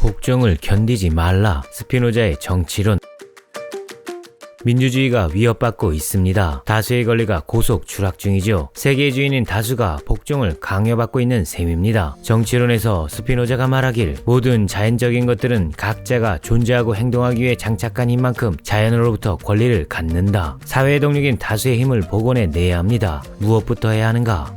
복종을 견디지 말라. 스피노자의 정치론. 민주주의가 위협받고 있습니다. 다수의 권리가 고속 추락 중이죠. 세계의 주인인 다수가 복종을 강요받고 있는 셈입니다. 정치론에서 스피노자가 말하길 모든 자연적인 것들은 각자가 존재하고 행동하기 위해 장착한 힘 만큼 자연으로부터 권리를 갖는다. 사회의 동력인 다수의 힘을 복원해내야 합니다. 무엇부터 해야 하는가?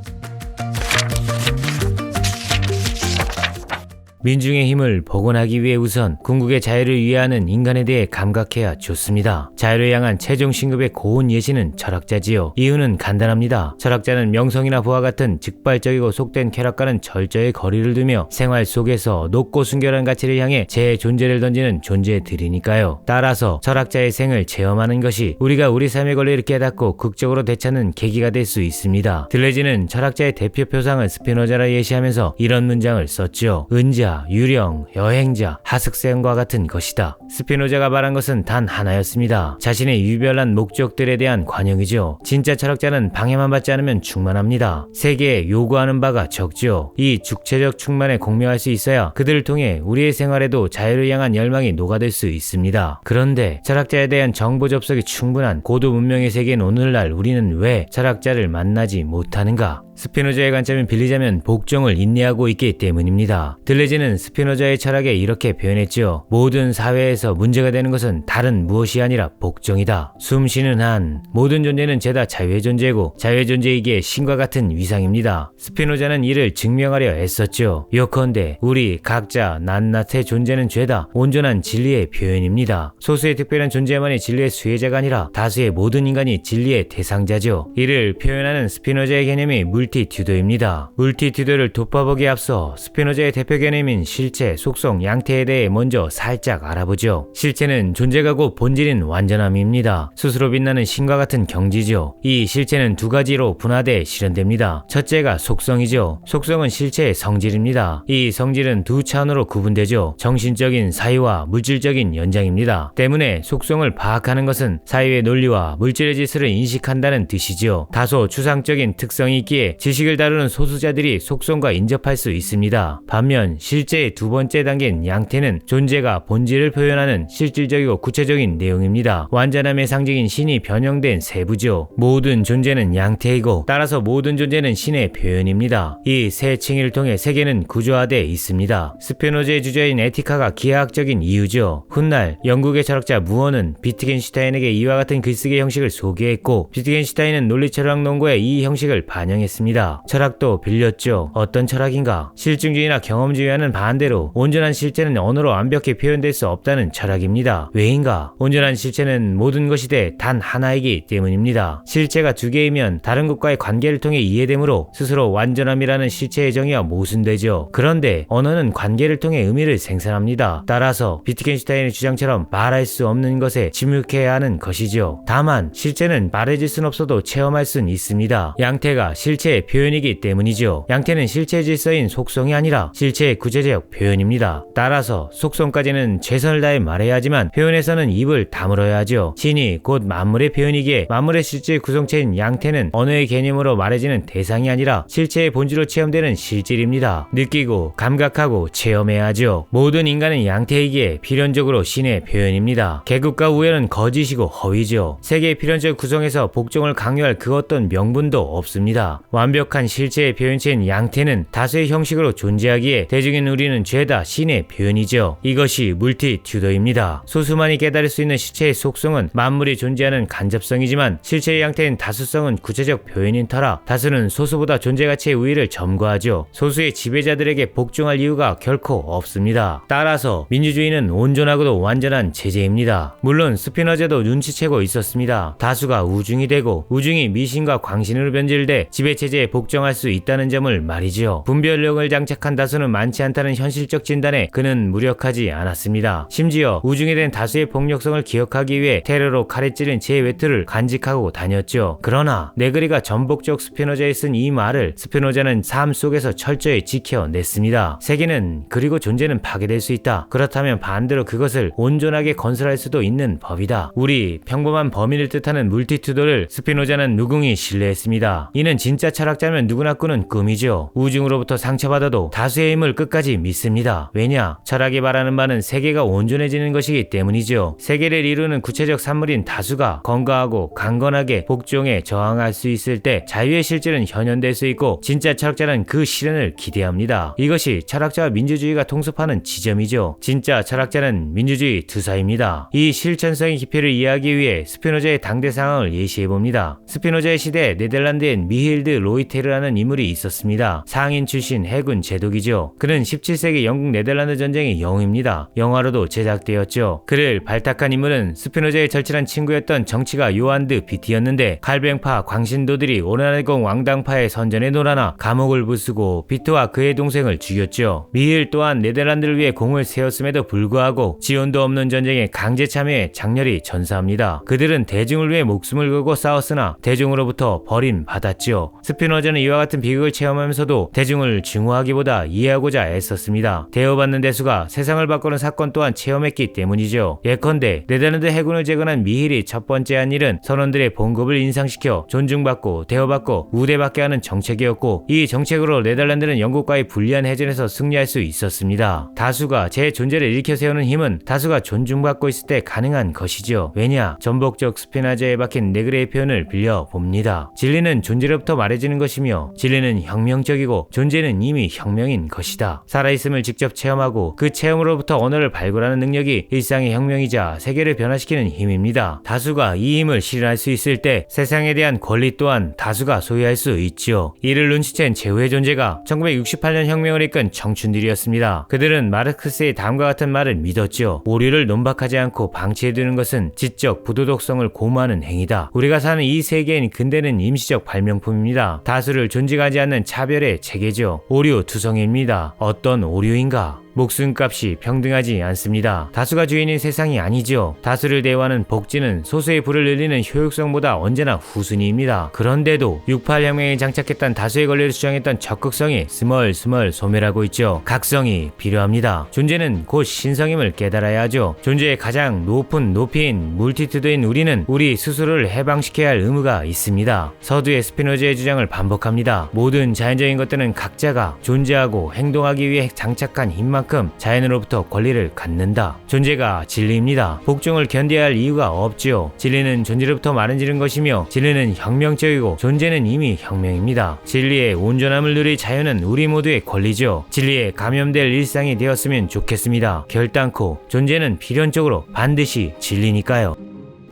민중의 힘을 복원하기 위해 우선 궁극의 자유를 위하는 인간에 대해 감각해야 좋습니다. 자유를 향한 최종 신급의 고운 예시는 철학자지요. 이유는 간단합니다. 철학자는 명성이나 부와 같은 즉발적이고 속된 쾌락과는 절저히 거리를 두며 생활 속에서 높고 순결한 가치를 향해 제 존재를 던지는 존재들이니까요. 따라서 철학자의 생을 체험하는 것이 우리가 우리 삶의 권리를 깨닫고 극적으로 되찾는 계기가 될 수 있습니다. 들레즈는 철학자의 대표 표상을 스피노자라 예시하면서 이런 문장을 썼죠. 은자, 유령, 여행자, 하석세과 같은 것이다. 스피노자가 말한 것은 단 하나였습니다. 자신의 유별난 목적들에 대한 관용이죠. 진짜 철학자는 방해만 받지 않으면 충만합니다. 세계에 요구하는 바가 적죠. 이 죽체적 충만에 공명할 수 있어야 그들을 통해 우리의 생활에도 자유를 향한 열망이 녹아들 수 있습니다. 그런데 철학자에 대한 정보 접속이 충분한 고도 문명의 세계인 오늘날 우리는 왜 철학자를 만나지 못하는가? 스피노자의 관점을 빌리자면 복종을 인내하고 있기 때문입니다. 들레즈는 스피노자의 철학에 이렇게 표현했죠. 모든 사회에서 문제가 되는 것은 다른 무엇이 아니라 복종이다. 숨 쉬는 한 모든 존재는 죄다 자유의 존재고 자유의 존재이기에 신과 같은 위상입니다. 스피노자는 이를 증명하려 애썼죠. 요컨대 우리 각자 낱낱의 존재는 죄다 온전한 진리의 표현입니다. 소수의 특별한 존재만이 진리의 수혜자가 아니라 다수의 모든 인간이 진리의 대상자죠. 이를 표현하는 스피노자의 개념이 물티튜도입니다. 물티튜도를 돋보기에 앞서 스피노자의 대표 개념인 실체, 속성, 양태에 대해 먼저 살짝 알아보죠. 실체는 존재가고 본질인 완전함입니다. 스스로 빛나는 신과 같은 경지죠. 이 실체는 두 가지로 분화돼 실현됩니다. 첫째가 속성이죠. 속성은 실체의 성질입니다. 이 성질은 두 차원으로 구분되죠. 정신적인 사유와 물질적인 연장입니다. 때문에 속성을 파악하는 것은 사유의 논리와 물질의 질서를 인식한다는 뜻이죠. 다소 추상적인 특성이 있기에 지식을 다루는 소수자들이 속성과 인접할 수 있습니다. 반면 실제의 두 번째 단계인 양태는 존재가 본질을 표현하는 실질적이고 구체적인 내용입니다. 완전함의 상징인 신이 변형된 세부죠. 모든 존재는 양태이고 따라서 모든 존재는 신의 표현입니다. 이 세 층을 통해 세계는 구조화되어 있습니다. 스피노자의 주제인 에티카가 기하학적인 이유죠. 훗날 영국의 철학자 무어는 비트겐슈타인에게 이와 같은 글쓰기 형식을 소개했고 비트겐슈타인은 논리철학 논거에 이 형식을 반영했습니다. 철학도 빌렸죠. 어떤 철학인가? 실증주의나 경험주의와는 반대로 온전한 실체는 언어로 완벽히 표현될 수 없다는 철학입니다. 왜인가? 온전한 실체는 모든 것이 돼 단 하나이기 때문입니다. 실체가 두 개이면 다른 것과의 관계를 통해 이해되므로 스스로 완전함이라는 실체의 정의와 모순되죠. 그런데 언어는 관계를 통해 의미를 생산합니다. 따라서 비트겐슈타인의 주장처럼 말할 수 없는 것에 침묵해야 하는 것이죠. 다만 실체는 말해질 순 없어도 체험할 순 있습니다. 양태가 실체의 표현이기 때문이죠. 양태는 실체의 질서인 속성이 아니라 실체의 구체적 표현입니다. 따라서 속성까지는 최선을 다해 말해야 하지만 표현에서는 입을 다물어야 하죠. 신이 곧 만물의 표현이기에 만물의 실질 구성체인 양태는 언어의 개념으로 말해지는 대상이 아니라 실체의 본질로 체험되는 실질입니다. 느끼고 감각하고 체험해야 하죠. 모든 인간은 양태이기에 필연적으로 신의 표현입니다. 계급과 우열은 거짓이고 허위죠. 세계의 필연적 구성에서 복종을 강요할 그 어떤 명분도 없습니다. 완벽한 실체의 표현체인 양태는 다수의 형식으로 존재하기에 대중인 우리는 죄다 신의 표현이죠. 이것이 물티튜도입니다. 소수만이 깨달을 수 있는 실체의 속성은 만물이 존재하는 간접성이지만 실체의 양태인 다수성은 구체적 표현인 터라 다수는 소수보다 존재 가치의 우위를 점거하죠. 소수의 지배자들에게 복종할 이유가 결코 없습니다. 따라서 민주주의는 온전하고도 완전한 체제입니다. 물론 스피노자도 눈치채고 있었습니다. 다수가 우중이 되고 우중이 미신과 광신으로 변질돼 지배체제에 복종할 수 있다는 점을 말이죠. 분별력을 장착한 다수는 많지 않다는 현실적 진단에 그는 무력하지 않았습니다. 심지어 우중이 된 다수의 폭력성을 기억하기 위해 테러로 칼에 찌른 제 외투를 간직하고 다녔죠. 그러나 네그리가 전복적 스피노자에 쓴 이 말을 스피노자는 삶 속에서 철저히 지켜냈습니다. 세계는 그리고 존재는 파괴될 수 있다. 그렇다면 반대로 그것을 온전하게 건설할 수도 있는 법이다. 우리 평범한 범인을 뜻하는 물티튜도를 스피노자는 누궁이 신뢰했습니다. 이는 진짜 철학자면 누구나 꾸는 꿈이죠. 우중으로부터 상처받아도 다수의 힘을 끝까지 믿습니다. 왜냐? 철학이 말하는 바는 세계가 온전해지는 것이기 때문이죠. 세계를 이루는 구체적 산물인 다수가 건강하고 강건하게 복종에 저항할 수 있을 때 자유의 실질은 현현될 수 있고 진짜 철학자는 그 실현을 기대합니다. 이것이 철학자와 민주주의가 통습하는 지점이죠. 진짜 철학자는 민주주의 투사입니다. 이 실천성의 깊이를 이해하기 위해 스피노자의 당대 상황을 예시해봅니다. 스피노자의 시대에 네덜란드엔 미힐드 로이테르라는 인물이 있었습니다. 상인 출신 해군 제독이죠. 그는 17세기 영국 네덜란드 전쟁의 영웅입니다. 영화로도 제작되었죠. 그를 발탁한 인물은 스피노자의 절친한 친구였던 정치가 요한드 비티였는데 칼뱅파 광신도들이 오르나네공 왕당파의 선전에 놀아나 감옥을 부수고 비트와 그의 동생을 죽였죠. 미힐 또한 네덜란드를 위해 공을 세웠음에도 불구하고 지원도 없는 전쟁에 강제 참여해 장렬히 전사합니다. 그들은 대중을 위해 목숨을 걸고 싸웠으나 대중으로부터 버림받았죠. 스피노자는 이와 같은 비극을 체험하면서도 대중을 증오하기보다 이해하고자 애썼습니다. 대우받는 대수가 세상을 바꾸는 사건 또한 체험했기 때문이죠. 예컨대 네덜란드 해군을 재건한 미힐이 첫 번째 한 일은 선원들의 봉급을 인상시켜 존중받고 대우받고 우대받게 하는 정책이었고, 이 정책으로 네덜란드는 영국과의 불리한 해전에서 승리할 수 있었습니다. 다수가 제 존재를 일으켜 세우는 힘은 다수가 존중받고 있을 때 가능한 것이죠. 왜냐? 전복적 스피노자에 박힌 네그레의 표현을 빌려봅니다. 진리는 존재로부터 말해지는 것이며 진리는 혁명적이고 존재는 이미 혁명인 것이다. 살아있음을 직접 체험하고 그 체험으로부터 언어를 발굴하는 능력이 일상의 혁명이자 세계를 변화시키는 힘입니다. 다수가 이 힘을 실현할 수 있을 때 세상에 대한 권리 또한 다수가 소유할 수 있지요. 이를 눈치챈 최후의 존재가 1968년 혁명을 이끈 청춘들이었습니다. 그들은 마르크스의 다음과 같은 말을 믿었죠. 오류를 논박하지 않고 방치해두는 것은 지적 부도덕성을 고무하는 행위다. 우리가 사는 이 세계엔 근대는 임시적 발명품입니다. 다수를 존중하지 않는 차별의 체계죠. 오류 투성입니다. 어떤 오류인가? 목숨값이 평등하지 않습니다. 다수가 주인인 세상이 아니죠. 다수를 대우하는 복지는 소수의 부를 늘리는 효율성보다 언제나 후순위입니다. 그런데도 68혁명에 장착했던 다수의 권리를 주장했던 적극성이 스멀스멀 소멸하고 있죠. 각성이 필요합니다. 존재는 곧 신성임을 깨달아야 하죠. 존재의 가장 높은 높이인 물티튜드인 우리는 우리 스스로를 해방시켜야 할 의무가 있습니다. 서두에 스피노자의 주장을 반복합니다. 모든 자연적인 것들은 각자가 존재하고 행동하기 위해 장착한 힘만 자연으로부터 권리를 갖는다. 존재가 진리입니다. 복종을 견뎌야 할 이유가 없지요. 진리는 존재로부터 마련지는 것이며 진리는 혁명적이고 존재는 이미 혁명입니다. 진리의 온전함을 누릴 자유는 우리 모두의 권리죠. 진리에 감염될 일상이 되었으면 좋겠습니다. 결단코 존재는 필연적으로 반드시 진리니까요.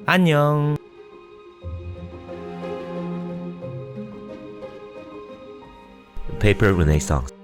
안녕. Paper Renaissance